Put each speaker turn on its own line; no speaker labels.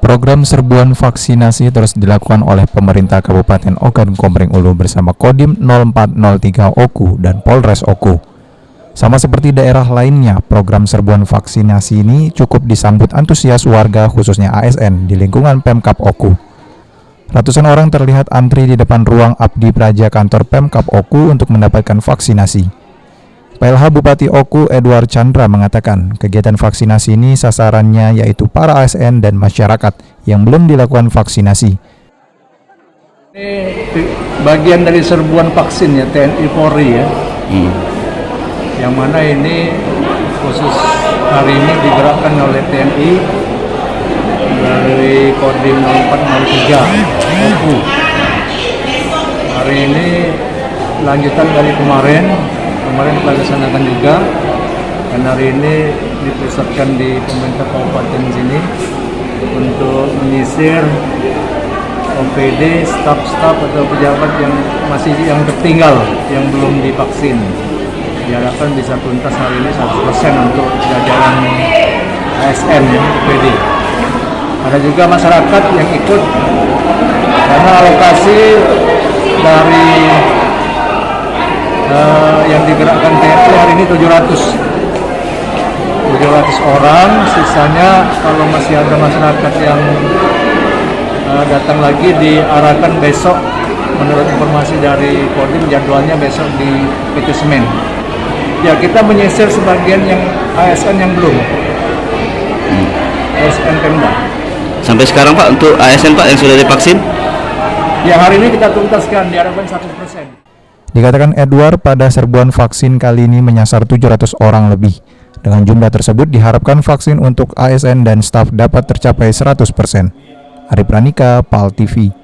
Program serbuan vaksinasi terus dilakukan oleh pemerintah Kabupaten Ogan Komering Ulu bersama Kodim 0403 Oku dan Polres Oku. Sama seperti daerah lainnya, program serbuan vaksinasi ini cukup disambut antusias warga khususnya ASN di lingkungan Pemkab Oku. Ratusan orang terlihat antri di depan ruang Abdi Praja kantor Pemkab Oku untuk mendapatkan vaksinasi. PLH Bupati Oku Edward Chandra mengatakan kegiatan vaksinasi ini sasarannya yaitu para ASN dan masyarakat yang belum dilakukan vaksinasi.
Ini bagian dari serbuan vaksin ya TNI Polri ya. Yang mana ini khusus hari ini digerakkan oleh TNI dari Kodim 0403 Oku. Hari ini lanjutan dari kemarin kita laksanakan juga, dan hari ini dipusatkan di pemerintah kabupaten sini untuk menyisir OPD, staf-staf atau pejabat yang tertinggal yang belum divaksin. Diharapkan bisa tuntas hari ini 100% untuk jajaran ASN OPD. Ada juga masyarakat yang ikut karena alokasi dari yang digerakkan TNI hari ini 700 orang, sisanya kalau masih ada masyarakat yang datang lagi diarahkan besok. Menurut informasi dari Kodim, jadwalnya besok di PT Semen. Ya, kita menyisir sebagian yang ASN yang belum, ASN Pemda.
Sampai sekarang Pak, untuk ASN Pak yang sudah divaksin?
Ya, hari ini kita tuntaskan, diharapkan 100%.
Dikatakan Edward, pada serbuan vaksin kali ini menyasar 700 orang lebih. Dengan jumlah tersebut diharapkan vaksin untuk ASN dan staf dapat tercapai 100%. Arif Pranika, PAL TV.